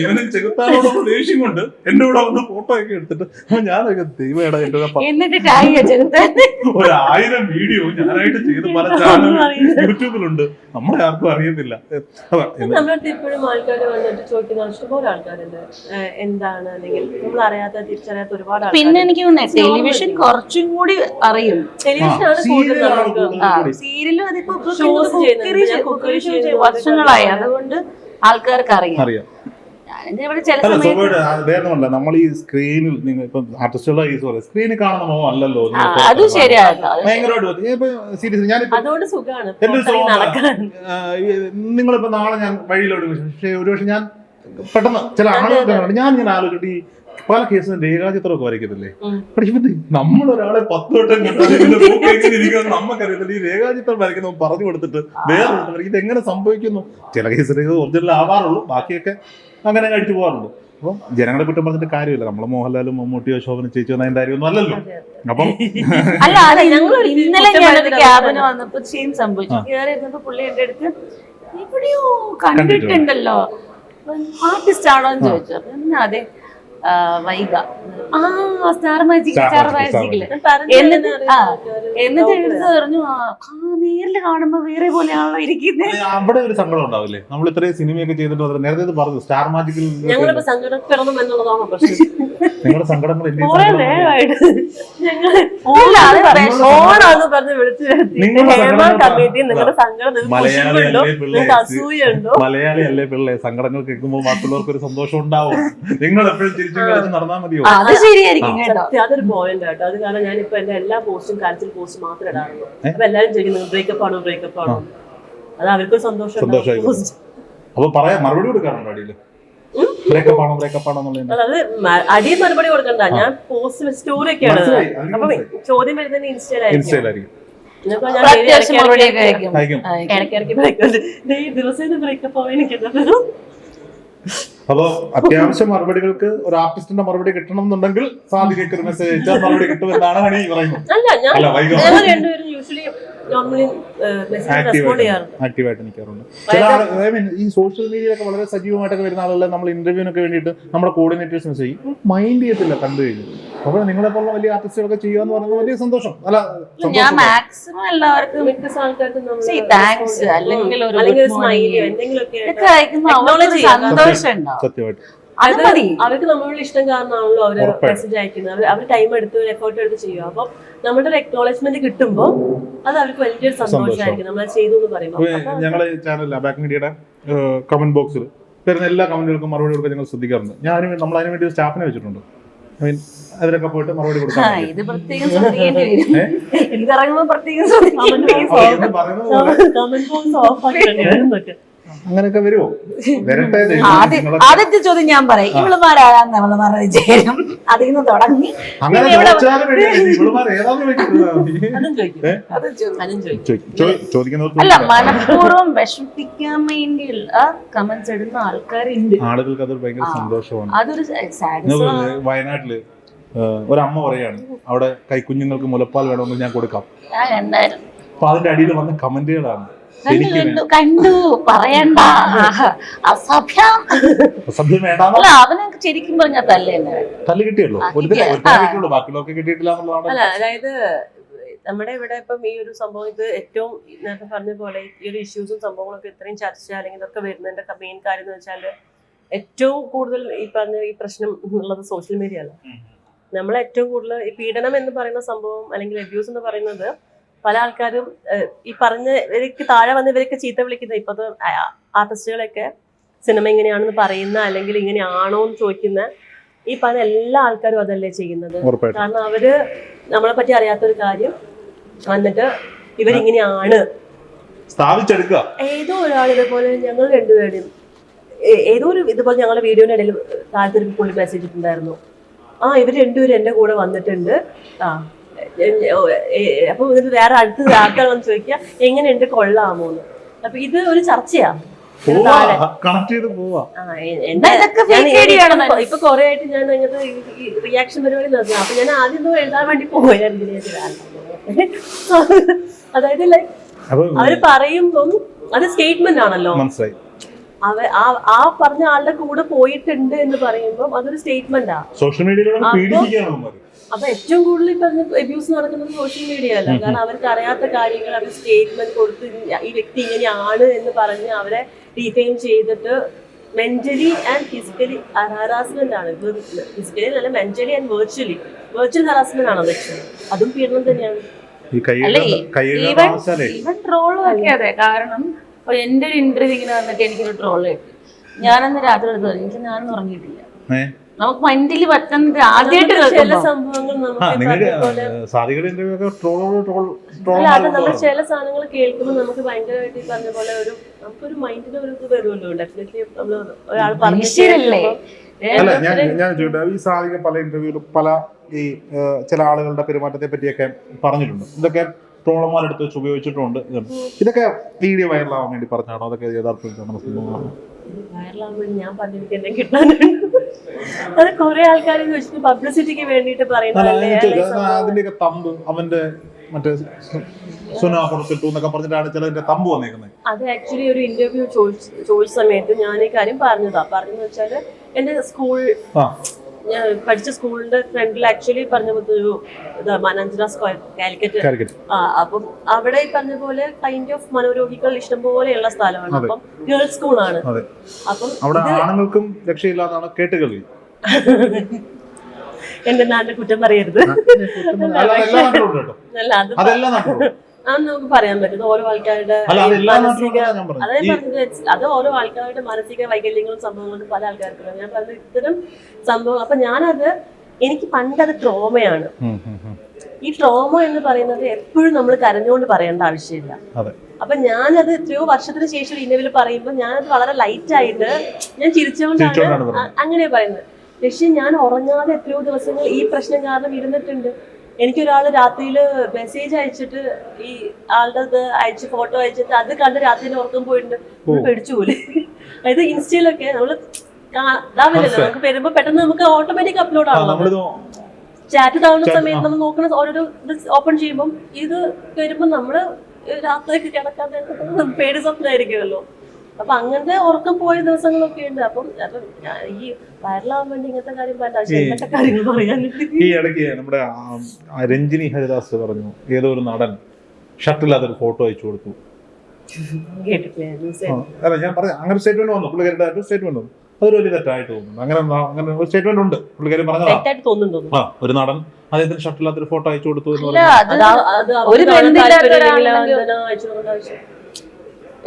ഇവന് ചെകുത്താനോട് ദേഷ്യം കൊണ്ട് എന്റെ കൂടെ വന്ന് ഫോട്ടോ ഒക്കെ എടുത്തിട്ട് ഞാനൊക്കെ ദൈവം എന്റെ 1000 വീഡിയോ ഞാനായിട്ട് ചെയ്ത് പല ചാനൽ യൂട്യൂബിലുണ്ട്. നമ്മളെ ആർക്കും അറിയുന്നില്ല. എന്താണ് അല്ലെങ്കിൽ നമ്മൾ അറിയാത്ത തിരിച്ചറിയാത്ത ഒരുപാട്. പിന്നെ എനിക്ക് ടെലിവിഷൻ കുറച്ചും കൂടി അറിയും. സീരിയലും അതിപ്പോ വർഷങ്ങളായി, അതുകൊണ്ട് ആൾക്കാർക്ക് അറിയാം. വേറൊന്നുമല്ല, നമ്മൾ ഈ സ്ക്രീനിൽ നിങ്ങൾ ഇപ്പൊ ആർട്ടിസ്റ്റുകളുടെ സ്ക്രീനിൽ കാണുന്ന മോഹം അല്ലല്ലോ. അത് ശരിയാണ്. സീരിയസ് നിങ്ങളിപ്പോ നാളെ ഞാൻ വഴിയിലോട്ട്, പക്ഷേ ഒരുപക്ഷെ ഞാൻ പെട്ടെന്ന് ചില ആളുകൾ ഞാൻ ആലോചിച്ചിട്ട് ഈ പല കേസിലും രേഖാചിത്രമൊക്കെ വരയ്ക്കത്തില്ലേ? പക്ഷെ നമ്മളൊരാളെ 10 വട്ടം കണ്ടിരിക്കുന്നത് നമുക്കറിയത്തില്ല. ഈ രേഖാചിത്രം വരയ്ക്കുന്ന പറഞ്ഞു കൊടുത്തിട്ട് വേറെ ഇത് എങ്ങനെ സംഭവിക്കുന്നു? ചില കേസിൽ ഒറിജിനൽ ആവാറുള്ളൂ, ബാക്കിയൊക്കെ അങ്ങനെ കഴിച്ചു പോകാറുണ്ട്. അപ്പം ജനങ്ങളെ കുറ്റം പറഞ്ഞിട്ട് കാര്യമില്ല. നമ്മളെ മോഹൻലാലും മമ്മൂട്ടിയോ ശോഭന ചേച്ചി അതിന്റെ കാര്യമൊന്നും അല്ലല്ലോ. അപ്പം ഇന്നലെ ഞാനൊരു ക്യാബിന് വന്നപ്പോ സെയിം സംഭവിച്ചു. കയറി ഇരുന്നപ്പോ പുള്ളി എന്റെ അടുത്ത് എവിടെയോ കണ്ടിട്ടുണ്ടല്ലോ, ആർട്ടിസ്റ്റ് ആണോ എന്ന് ചോദിച്ചു. അപ്പൊ അതെ വൈഗ സ്റ്റാർ മാജിക്കില് എന്നിട്ട് എടുത്ത് പറഞ്ഞു നേരില് കാണുമ്പോ വേറെ പോലെയാണല്ലോ ഇരിക്കുന്നത്. അവിടെ ഒരു സങ്കടം ഉണ്ടാവില്ലേ? നമ്മൾ ഇത്രയും സിനിമയൊക്കെ ചെയ്തിട്ട് നേരത്തെ പറഞ്ഞു സ്റ്റാർ മാജിക്കിൽ ഞങ്ങളിപ്പോ സങ്കടപ്പെടണം എന്നുള്ളതാണോ പ്രശ്നം? നിങ്ങളുടെ സങ്കടങ്ങൾ മലയാളി അല്ലേ പിള്ളേ, സങ്കടങ്ങൾ കേൾക്കുമ്പോൾ മറ്റുള്ളവർക്ക് ഒരു സന്തോഷം ഉണ്ടാവും. നിങ്ങൾ എപ്പോഴും തിരിച്ചും കളിച്ച് നടന്നാൽ മതിയോ? അതൊരു പോയിന്റ് കേട്ടോ. അത് കാരണം ഞാനിപ്പോ എന്റെ എല്ലാ പോസ്റ്റും കാൻസൽ പോസ്റ്റ് മാത്രമേ ഇടാറുള്ളൂ. അപ്പൊ എല്ലാരും ചോദിക്കുന്നത് ബ്രേക്കപ്പ് ആണോ. അത് അവർക്കൊരു സന്തോഷം. അപ്പൊ പറയാം, മറുപടി കൊടുക്കാറുണ്ടോ അടിയില്? ബ്രേക്കപ്പ് ആണോ എന്നുള്ളത് അത് അടിയിൽ മറുപടി കൊടുക്കണ്ട. ഞാൻ പോസ്റ്റ് സ്റ്റോറി ഒക്കെയാണ്. അപ്പൊ ചോദ്യം വരുന്നതിന് ഇൻസ്റ്റയിലായിരിക്കും. ദിവസം ബ്രേക്കപ്പ് ആവാൻ എനിക്കുണ്ട്. അപ്പൊ അത്യാവശ്യം മറുപടികൾക്ക് ഒരു ആർട്ടിസ്റ്റിന്റെ മറുപടി കിട്ടണം എന്നുണ്ടെങ്കിൽ സാധികയ്ക്ക് ഒരു മെസ്സേജ് അയച്ചാൽ മറുപടി കിട്ടുമെന്നാണ് ഹണി പറയുന്നത്. ആക്റ്റീവായിട്ട് നിൽക്കാറുണ്ട്. ചില ആളുകൾ ഈ സോഷ്യൽ മീഡിയയിലൊക്കെ വളരെ സജീവമായിട്ടൊക്കെ വരുന്ന ആളുകളെ നമ്മൾ ഇന്റർവ്യൂവിനൊക്കെ വേണ്ടിയിട്ട് നമ്മുടെ കോർഡിനേറ്റേഴ്സ് മെസ്സേജ് മൈൻഡ് ചെയ്യത്തില്ല കണ്ടു കഴിഞ്ഞു. അപ്പോൾ നിങ്ങളെ പോലുള്ള വലിയ ആർട്ടിസ്റ്റുകളൊക്കെ ചെയ്യുക എന്ന് പറയുന്നത് വലിയ സന്തോഷം. അല്ല, ഞാൻ മാക്സിമം എല്ലാവർക്കും സത്യമായിട്ട് അവർക്ക് നമ്മളുടെ ഇഷ്ടം കാരണമാണല്ലോ അവര് മെസ്സേജ് അയക്കുന്നത്. അവർ ടൈം എടുത്ത് എഫേർട്ട് എടുത്ത് ചെയ്യുക. അപ്പൊ നമ്മുടെ ഒരു അക്നോളജ്മെന്റ് കിട്ടുമ്പോൾ അത് അവർക്ക് വലിയൊരു സന്തോഷമായിരിക്കും നമ്മൾ ചെയ്തു എന്ന് പറയുമ്പോൾ. ഞങ്ങള് ചാനലില്ല ബാക്ക് മീഡിയയുടെ കമന്റ് ബോക്സിൽ വരുന്ന എല്ലാ കമന്റുകൾക്കും മറുപടി കൊടുക്കാൻ ഞങ്ങൾ ശ്രദ്ധിക്കാറുണ്ട്. നമ്മൾ അതിന് വേണ്ടി സ്റ്റാഫിനെ വെച്ചിട്ടുണ്ട്. അതിലൊക്കെ പോയിട്ട് മറുപടി കൊടുക്കാം. അങ്ങനെയൊക്കെ വരുമോ? വരട്ടെ. ആദ്യത്തെ ചോദ്യം ഞാൻ പറയും, ഇവളുമാരാരാന്ന് ഇവളുമാരുടെ വിചാരം. അതിൽ നിന്ന് തുടങ്ങി അങ്ങനെ അല്ല, മനഃപൂർവ്വം വിഷമിപ്പിക്കാൻ വേണ്ടിയുള്ള കമന്റ്സ് ഇടുന്ന ആൾക്കാരുണ്ട്. ആളുകൾക്ക് അതൊരു ഭയങ്കര സന്തോഷമാണ്. അതൊരു സാഡിസം. വയനാട്ടില് ഒരമ്മ പറയാണ്, അവിടെ കൈക്കുഞ്ഞുങ്ങൾക്ക് മുലപ്പാൽ വേണമെന്ന് ഞാൻ കൊടുക്കാം. ഞാൻ കണ്ടായിരുന്നു. അപ്പൊ അതിന്റെ അടിയിൽ വന്ന കമന്റുകളാണ് കണ്ടു പറയണ്ട, അസഭ്യം. വേണ്ട. അവനൊക്കെ ശരിക്കും പറഞ്ഞാൽ തല്ല് കിട്ടിയല്ലോ, കിട്ടിയുള്ളൂ, ബാക്കിയുള്ളവർക്ക് കിട്ടിയിട്ടില്ല എന്നുള്ളതാണ്. അല്ല, അതായത് നമ്മുടെ ഇവിടെ ഇപ്പം ഈ ഒരു സംഭവം ഇത് ഏറ്റവും നേരത്തെ പറഞ്ഞ പോലെ ഈ ഒരു ഇഷ്യൂസും സംഭവങ്ങളൊക്കെ ഇത്രയും ചർച്ച അല്ലെങ്കിൽ ഇതൊക്കെ വരുന്നതിന്റെ മെയിൻ കാര്യം എന്ന് വെച്ചാൽ ഏറ്റവും കൂടുതൽ ഈ പറഞ്ഞ ഈ പ്രശ്നം ഉള്ളത് സോഷ്യൽ മീഡിയ അല്ല. നമ്മൾ ഏറ്റവും കൂടുതൽ ഈ പീഡനം എന്ന് പറയുന്ന സംഭവം അല്ലെങ്കിൽ അബ്യൂസ് എന്ന് പറയുന്നത് പല ആൾക്കാരും ഈ പറഞ്ഞ ഇവർക്ക് താഴെ വന്ന് ഇവരൊക്കെ ചീത്ത വിളിക്കുന്ന ഇപ്പോഴത്തെ ആർട്ടിസ്റ്റുകളൊക്കെ സിനിമ ഇങ്ങനെയാണെന്ന് പറയുന്ന അല്ലെങ്കിൽ ഇങ്ങനെയാണോ എന്ന് ചോദിക്കുന്ന ഈ പറഞ്ഞ എല്ലാ ആൾക്കാരും അതല്ലേ ചെയ്യുന്നത്. കാരണം അവര് നമ്മളെ പറ്റി അറിയാത്തൊരു കാര്യം വന്നിട്ട് ഇവരിങ്ങനെയാണ് സ്ഥാപിച്ചെടുക്കുക. ഏതോ ഒരാൾ ഇതുപോലെ ഞങ്ങൾ രണ്ടുപേരും ഏതോ ഒരു ഇതുപോലെ ഞങ്ങളുടെ വീഡിയോയുടെ ഇടയിൽ താഴത്തൊരു പുള്ളി മെസ്സേജ് ഇട്ടുണ്ടായിരുന്നു, ഇവർ രണ്ടുപേരും എൻ്റെ കൂടെ വന്നിട്ടുണ്ട്. അപ്പൊ ഇതിന് വേറെ അടുത്ത ആൾക്കാർ വന്ന് ചോദിക്കുക എങ്ങനെയുണ്ട് കൊള്ളാമോന്ന്. അപ്പൊ ഇത് ഒരു ചർച്ചയാ. ഇപ്പൊ കൊറേ ആയിട്ട് ഞാൻ അങ്ങനത്തെ റിയാക്ഷൻ പരിപാടി നടന്നു. അപ്പൊ ഞാൻ ആദ്യം എഴുതാൻ വേണ്ടി പോയായിരുന്നു. അതായത് ലൈക് അവര് പറയുമ്പം അത് സ്റ്റേറ്റ്മെന്റ് ആണല്ലോ. ആ പറഞ്ഞ ആളുടെ കൂടെ പോയിട്ടുണ്ട് എന്ന് പറയുമ്പോൾ അതൊരു സ്റ്റേറ്റ്മെന്റാ. സോഷ്യൽ മീഡിയയിലൂടെ അപ്പൊ ഏറ്റവും കൂടുതൽ ഈ പറഞ്ഞ അബ്യൂസ് നടക്കുന്നത് സോഷ്യൽ മീഡിയ അല്ല. കാരണം അവർക്ക് അറിയാത്ത കാര്യങ്ങൾ അവർ സ്റ്റേറ്റ്മെന്റ് കൊടുത്ത് ഈ വ്യക്തി ഇങ്ങനെയാണ് എന്ന് പറഞ്ഞ് അവരെ ഡീഫെയിം ചെയ്തിട്ട് മെന്റലി ആൻഡ് ഫിസിക്കലി ഹറാസ്മെന്റ് ആണ്. ഫിസിക്കലി അല്ല, മെന്റലി ആൻഡ് വെർച്വൽ ഹറാസ്മെന്റ് ആണ് അതൊക്കെ. അതും പീഡനം തന്നെയാണ്. ഈവൻ ട്രോളും ഒക്കെ അതെ. കാരണം എന്റെ ഒരു ഇന്റർവ്യൂ ഇങ്ങനെ വന്നിട്ട് എനിക്കൊരു ട്രോള് കിട്ടി. ഞാനന്ന് രാത്രി എടുത്തു എനിക്ക് ഞാനൊന്നും ഉറങ്ങിയിട്ടില്ല. നമുക്ക് മെന്റലി പറ്റുന്നത് ആദ്യമായിട്ട് ചില സംഭവങ്ങൾ ചില സാധനങ്ങൾ കേൾക്കുമ്പോൾ നമുക്ക് ഭയങ്കരമായിട്ട് ഈ പറഞ്ഞ പോലെ ഒരു നമുക്കൊരു മൈൻഡിന് ഒരു ഇത് വരുമല്ലോ. ഡെഫിനറ്റ്ലി നമ്മള് ഒരാൾ മനുഷ്യരല്ലേ. ഈ സാധിക പല ഇന്റർവ്യൂവിലും പല ഈ ചില ആളുകളുടെ പെരുമാറ്റത്തെ പറ്റിയൊക്കെ പറഞ്ഞിട്ടുണ്ട്. ഇതൊക്കെ ട്രോളന്മാരെടുത്ത് വെച്ച് ഉപയോഗിച്ചിട്ടുണ്ട്. ഇതൊക്കെ വീഡിയോ വൈറലാവാൻ വേണ്ടി പറഞ്ഞാണോ? അതൊക്കെ യഥാർത്ഥത്തിൽ വൈറലാവാൻ വേണ്ടി ഞാൻ പറഞ്ഞിരിക്കുന്ന കിട്ടാനുണ്ട്. അത് കുറെ ആൾക്കാർ പബ്ലിസിറ്റിക്ക് വേണ്ടിട്ട് പറയുന്നതല്ലേ. അതിന്റെയൊക്കെ തമ്പ് അവന്റെ മറ്റേ സുനാ കൊടുത്തിട്ടു എന്നൊക്കെ പറഞ്ഞിട്ടാണ് ചിലതിന്റെ തമ്പ് വന്നേക്കുന്നത്. അത് ആക്ച്വലി ഒരു ഇന്റർവ്യൂ ചോദിച്ച സമയത്ത് ഞാൻ ഈ കാര്യം പറഞ്ഞെന്ന് വെച്ചാല് എന്റെ സ്കൂൾ ഞാൻ പഠിച്ച സ്കൂളിന്റെ ഫ്രണ്ടിൽ ആക്ച്വലി പറഞ്ഞ ഒരു മാനാഞ്ചിറ സ്ക്വയർ കാലിക്കറ്റ്. അപ്പം അവിടെ ഈ പറഞ്ഞ പോലെ കൈൻഡ് ഓഫ് മനോരോഗികൾ ഇഷ്ടം പോലെയുള്ള സ്ഥലമാണ്. അപ്പം ഗേൾസ് സ്കൂളാണ്. അപ്പം അവിടെ ആണുങ്ങൾക്കും രക്ഷയില്ലാതാണ് കേട്ടുകളി. എന്റെ നാടിന്റെ കുറ്റം പറയരുത്. അതൊന്നും നമുക്ക് പറയാൻ പറ്റും. ഓരോ ആൾക്കാരുടെ മാനസിക അത് ഓരോ ആൾക്കാരുടെ മാനസിക വൈകല്യങ്ങളും സംഭവങ്ങളും പല ആൾക്കാർക്കും. ഞാൻ പറഞ്ഞത് ഇത്തരം സംഭവം. അപ്പൊ ഞാനത് എനിക്ക് പണ്ടത് ട്രോമയാണ്. ഈ ട്രോമ എന്ന് പറയുന്നത് എപ്പോഴും നമ്മൾ കരഞ്ഞുകൊണ്ട് പറയേണ്ട ആവശ്യമില്ല. അപ്പൊ ഞാനത് എത്രയോ വർഷത്തിന് ശേഷം ഇന്റർവ്യൂവിൽ പറയുമ്പോൾ ഞാനത് വളരെ ലൈറ്റ് ആയിട്ട് ഞാൻ ചിരിച്ചുകൊണ്ടാണ് അങ്ങനെ പറയുന്നത്. പക്ഷെ ഞാൻ ഉറങ്ങാതെ എത്രയോ ദിവസങ്ങൾ ഈ പ്രശ്നം കാരണം ഇരുന്നിട്ടുണ്ട്. എനിക്കൊരാൾ രാത്രിയിൽ മെസ്സേജ് അയച്ചിട്ട് ഈ ആളുടെ അയച്ച് ഫോട്ടോ അയച്ചിട്ട് അത് കണ്ട് രാത്രിയിൽ ഉറക്കം പോയിട്ടുണ്ട്. പേടിച്ചു പോലെ. അതായത് ഇൻസ്റ്റയിലൊക്കെ നമ്മള് ഇതാവില്ലല്ലോ, നമുക്ക് വരുമ്പോ പെട്ടെന്ന് നമുക്ക് ഓട്ടോമാറ്റിക് അപ്ലോഡ് ആണല്ലോ. ചാറ്റ് താവുന്ന സമയത്ത് നമ്മൾ നോക്കുന്ന ഓരോരോ ഇത് ഓപ്പൺ ചെയ്യുമ്പോൾ ഇത് വരുമ്പോ നമ്മള് രാത്രിയൊക്കെ കിടക്കാതെ പേടി സ്വപ്നമായിരിക്കുമല്ലോ. അപ്പൊ അങ്ങനത്തെ ഉറക്കം പോയ ദിവസങ്ങളൊക്കെ ഉണ്ട്. അപ്പം ഈ വൈറലാവാൻ വേണ്ടി ഇങ്ങനത്തെ കാര്യം ഇങ്ങനത്തെ കാര്യങ്ങൾ പറയാനുണ്ട്. ഈ ഇടയ്ക്ക് നമ്മുടെ രഞ്ജിനി ഹരിദാസ് പറഞ്ഞു ഏതോ ഒരു നടൻ ഷർട്ടില്ലാത്തൊരു ഫോട്ടോ അയച്ചു കൊടുത്തു. അല്ല ഞാൻ പറഞ്ഞു അങ്ങനെ സ്റ്റേറ്റ്മെന്റ് വന്നു. പുള്ളിക്കാരുടെ സ്റ്റേറ്റ്മെന്റ് വന്നു. അതൊരു വലിയ തെറ്റായിട്ട് തോന്നുന്നു. അങ്ങനെ ഒരു സ്റ്റേറ്റ്മെന്റ് ഉണ്ട്. പുള്ളിക്കാരി പറഞ്ഞതാ ഒരു നടൻ അദ്ദേഹത്തിന് ഷർട്ടില്ലാത്തൊരു ഫോട്ടോ അയച്ചു കൊടുത്തു എന്ന് പറഞ്ഞു.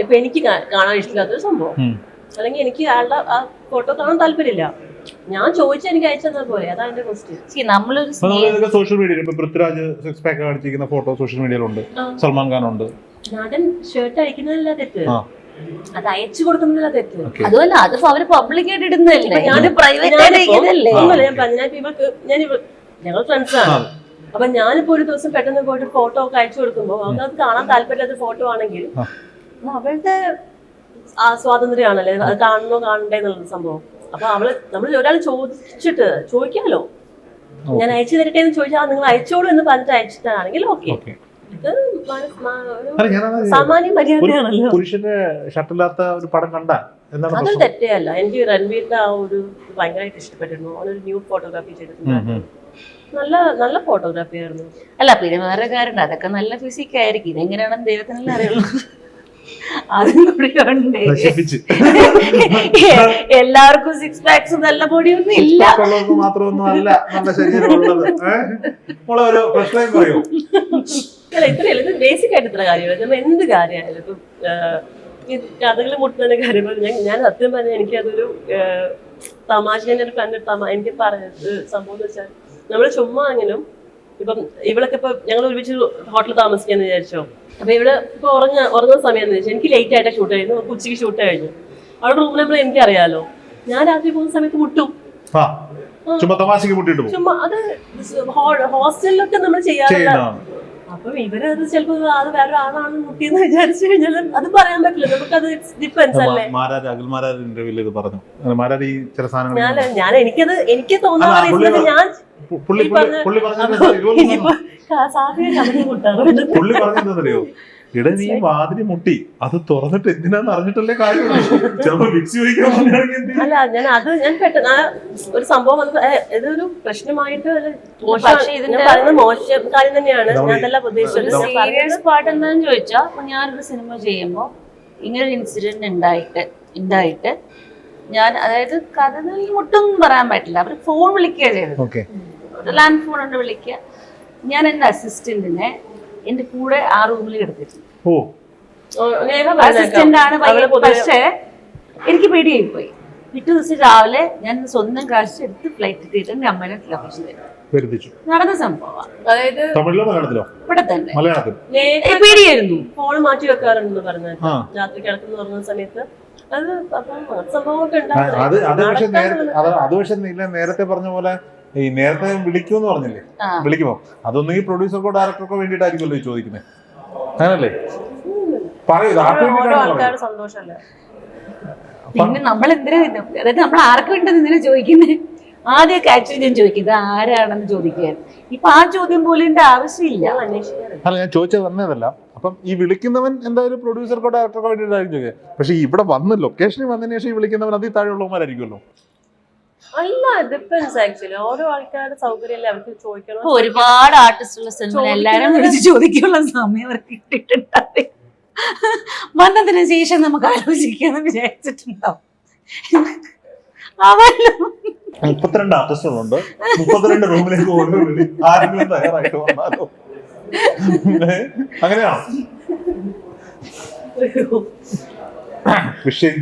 ഇപ്പൊ എനിക്ക് കാണാൻ ഇഷ്ടമില്ലാത്തൊരു സംഭവം അല്ലെങ്കിൽ എനിക്ക് ആളുടെ ആ ഫോട്ടോ കാണാൻ താല്പര്യമില്ല. ഞാൻ ചോദിച്ചാൽ എനിക്ക് അയച്ചെന്നാൽ പോലെ. അതാണ് എന്റെ ക്വസ്റ്റ്യൻ. സോഷ്യൽ മീഡിയയിൽ ഇപ്പൊ പൃഥ്വിരാജ് സിക്സ് പാക്ക് കാണിച്ചിരിക്കുന്ന ഫോട്ടോ സോഷ്യൽ മീഡിയയിലുണ്ട്. സൽമാൻ ഖാൻ ഉണ്ട്. നടൻ ഷർട്ട് അയക്കുന്നതല്ല തെറ്റ്. അത് അയച്ചു കൊടുക്കുന്നില്ല തെറ്റ്. അതുമല്ല, അത് അവര് പബ്ലിക്കായിട്ട് ഇടുന്നതല്ലേ, ഞാൻ പ്രൈവറ്റ് ആയിട്ട് ഇരിക്കുന്നതല്ലേ. ഞങ്ങൾ ഫ്രണ്ട്സ് ആണ്. അപ്പൊ ഞാനിപ്പോ ഒരു ദിവസം പെട്ടെന്ന് പോയിട്ട് ഫോട്ടോ ഒക്കെ അയച്ചു കൊടുക്കുമ്പോ അവർക്ക് അത് കാണാൻ താല്പര്യമില്ലാത്ത ഫോട്ടോ ആണെങ്കിൽ അവളുടെ സ്വാതന്ത്ര്യമാണല്ലേ, അത് കാണണോ കാണണ്ടേ എന്നുള്ള സംഭവം. അപ്പൊ നമ്മൾ ഒരാൾ ചോദിക്കാലോ, ഞാൻ അയച്ചു തരട്ടെ എന്ന് ചോദിച്ചാൽ നിങ്ങൾ അയച്ചോളൂ എന്ന് പറഞ്ഞിട്ട് അയച്ചിട്ടാണെങ്കിൽ ഓക്കെ. ഇത് സാമാന്യ മര്യാദയാണല്ലോ. പുരുഷന്റെ ഷർട്ടില്ലാത്ത ഒരു പടം കണ്ട അതൊരു തെറ്റേ അല്ല. എനിക്ക് രൺവീറിന്റെ ആ ഒരു ഭയങ്കരമായിട്ട് ഇഷ്ടപ്പെട്ടിരുന്നു. അവനൊരു ന്യൂ ഫോട്ടോഗ്രാഫി ചെയ്തിട്ടുണ്ട്, നല്ല നല്ല ഫോട്ടോഗ്രാഫി ആയിരുന്നു. അല്ല, പിന്നെ വേറെ കാരണം അതൊക്കെ നല്ല ഫിസിക് ആയിരിക്കും. ഇതെങ്ങനെയാണെന്ന് ദൈവത്തിനല്ലേ അറിയുള്ളൂ. അതും കൂടി ഉണ്ട്. എല്ലാവർക്കും സിക്സ് പാക്സ് നല്ല ബോഡിയൊന്നും ഇല്ല. മാത്രമൊന്നും അല്ല നല്ല ശരീരമുള്ളത്. പറയൂ. അല്ല, ഇത്രയല്ല, ഇത് ബേസിക് ആയിട്ട് ഇത്ര കാര്യമാണ്. നമ്മൾ എന്ത് കാര്യമായാലും ഇപ്പം ഈ കഥകൾ മുട്ടുന്ന കാര്യങ്ങൾ ഞാൻ സത്യം പറഞ്ഞാൽ എനിക്കതൊരു തമാശ, ഒരു ഫ്രണ്ട് എനിക്ക് പറയുന്നത് സംഭവം എന്ന് വെച്ചാൽ നമ്മള് ചുമ്മാ എങ്കിലും ഇപ്പം ഇവളൊക്കെ ഇപ്പൊ ഞങ്ങൾ ഒരുമിച്ച് ഹോട്ടലിൽ താമസിക്കാന്ന് വിചാരിച്ചോ. അപ്പൊ ഇവിടെ ഇപ്പൊ ഉറങ്ങുന്ന സമയം എന്ന് വെച്ചാൽ എനിക്ക് ലേറ്റ് ആയിട്ട് ഷൂട്ട് കഴിഞ്ഞു, ഉച്ചയ്ക്ക് ഷൂട്ട് കഴിഞ്ഞു. അവിടെ റൂം നമ്പർ എനിക്കറിയാലോ, ഞാൻ രാത്രി പോകുന്ന സമയത്ത് മുട്ടും. ചുമ്മാ അത് ഹോസ്റ്റലിലൊക്കെ നമ്മൾ ചെയ്യാറില്ല. അപ്പൊ ഇവരത് ചിലപ്പോ അത് വേറെ ആളാണ് മുട്ടിയെന്ന് വിചാരിച്ചു കഴിഞ്ഞാൽ അത് പറയാൻ പറ്റില്ല. നമുക്കത് ഡിപ്പെൻസ് അല്ലേ. ഞാൻ എനിക്ക് തോന്നുന്ന ഞാൻ ഇട നീ വാതിരി മുട്ടി അത് തുറന്നിട്ട് എന്തിനാന്ന് അറിഞ്ഞിട്ടല്ലേ കാര്യമുള്ളൂ. അല്ല, ഞാൻ പെട്ടെന്ന് ഒരു സംഭവം ഇതൊരു പ്രശ്നമായിട്ട് മോശം കാര്യം തന്നെയാണ്. ഞാൻ അതെല്ലാം ഉദ്ദേശിച്ചത്. സീരിയസ് പാർട്ട് എന്താന്ന് ചോദിച്ചാ, ഞാനൊരു സിനിമ ചെയ്യുമ്പോ ഇങ്ങനൊരു ഇൻസിഡന്റ് ഉണ്ടായിട്ട് ഞാൻ, അതായത് കഥ മുട്ടൊന്നും പറയാൻ പറ്റില്ല. അവര് ഫോൺ വിളിക്കുക ചെയ്തത്, ലാൻഡ് ഫോൺ കൊണ്ട് വിളിക്കുക. ഞാൻ എന്റെ അസിസ്റ്റന്റിനെ എന്റെ കൂടെ ആ റൂമിൽ എടുത്തിട്ടുണ്ട്. അസിസ്റ്റന്റ് ആണ്. പക്ഷേ എനിക്ക് പേടിയായി പോയി. പിറ്റേ ദിവസം രാവിലെ ഞാൻ സ്വന്തം കാശ് എടുത്ത് ഫ്ലൈറ്റ് എത്തിയിട്ട് എന്റെ അമ്മേനെ ലൊക്കേഷൻ നടന്ന സംഭവം. അതായത് ഇവിടെ തന്നെ പേടിയായിരുന്നു. ഫോൺ മാറ്റി വെക്കാറുണ്ടെന്ന് പറഞ്ഞു രാത്രി കിടക്കുന്ന പറഞ്ഞ സമയത്ത്. അത് സംഭവമൊക്കെ നേരത്തെ പറഞ്ഞ പോലെ ഈ നേരത്തെ വിളിക്കൂന്ന് പറഞ്ഞില്ലേ, വിളിക്കുമോ അതൊന്നും ഈ പ്രൊഡ്യൂസർക്കോ ഡയറക്ടർക്കോ വേണ്ടിയിട്ടായിരിക്കുമല്ലോ ചോദിക്കുന്നത്, അങ്ങനല്ലേ? സന്തോഷമല്ലേ. പിന്നെ നമ്മൾ എന്തിനാ, അതായത് നമ്മൾ ആർക്ക് വേണ്ടത് എന്തിനാ ചോദിക്കുന്നത്? ആദ്യമൊക്കെ ആക്ച്വലി ഞാൻ ചോദിക്കുന്നത് ആരാണെന്ന് ചോദിക്കുകയായിരുന്നു. ഇപ്പൊ ആ ചോദ്യം പോലും എന്റെ ആവശ്യമില്ല. അല്ല, ഞാൻ ചോദിച്ചത് വന്നതല്ല. അപ്പം ഈ വിളിക്കുന്നവൻ എന്തായാലും പ്രൊഡ്യൂസർക്കോ ഡയറക്ടർക്കോ വേണ്ടിയിട്ടായിരിക്കും ചോദിക്കുക. പക്ഷെ ഇവിടെ വന്ന് ലൊക്കേഷനിൽ വന്നതിന് ശേഷം ഈ വിളിക്കുന്നവൻ അതിൽ താഴെയുള്ളവന്മാരായിരിക്കുമല്ലോ. അല്ല, ഡിപ്പെൻസ് ആക്ച്വലി. ഓരോ ആൾക്കാരുടെ സൗകര്യമല്ലേ അവർക്ക് ചോദിക്കണം. ഒരുപാട് ആർട്ടിസ്റ്റുള്ള സിനിമ എല്ലാരും വിളിച്ച് ചോദിക്കാനുള്ള സമയം അവർക്ക് കിട്ടിയിട്ടുണ്ടാവും. വന്നതിന് ശേഷം നമുക്ക് ആലോചിക്കാന്ന് വിചാരിച്ചിട്ടുണ്ടാവും. 32 ആർട്ടിസ്റ്റുകളുണ്ട്, 32 റൂമിലേക്ക് ഓരോ വിളി. ആരെങ്കിലും തയ്യാറായിട്ട് വന്നാലോ? അങ്ങനെയാണോ? വിഷയം